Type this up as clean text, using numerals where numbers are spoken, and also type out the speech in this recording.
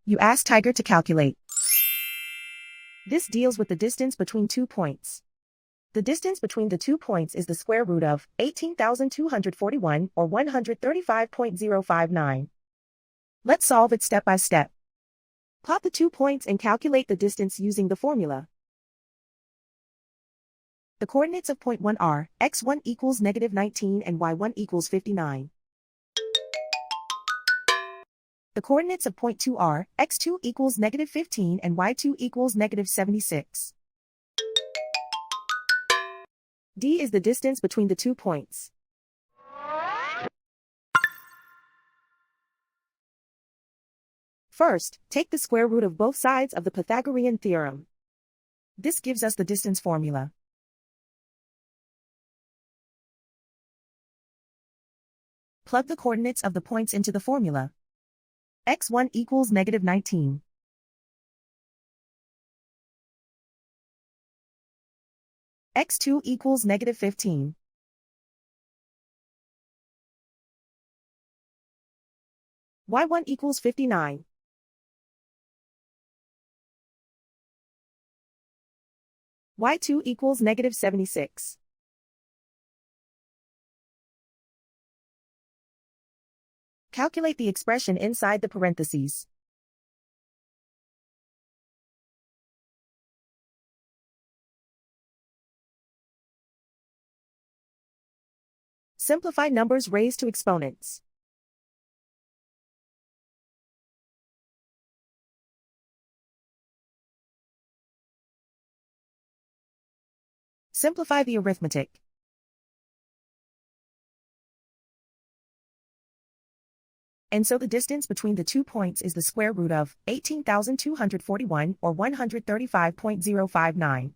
You ask Tiger to calculate. This deals with the distance between 2 points. The distance between the 2 points is the square root of 18,241 or 135.059. Let's solve it step by step. Plot the 2 points and calculate the distance using the formula. The coordinates of point 1 are x1 equals -19 and y1 equals 59. The coordinates of point 2 are x2 equals -15 and y2 equals -76. D is the distance between the 2 points. First, take the square root of both sides of the Pythagorean theorem. This gives us the distance formula. Plug the coordinates of the points into the formula. x1 equals -19. x2 equals -15. y1 equals 59. y2 equals -76. Calculate the expression inside the parentheses. Simplify numbers raised to exponents. Simplify the arithmetic. And so the distance between the 2 points is the square root of 18,241 or 135.059.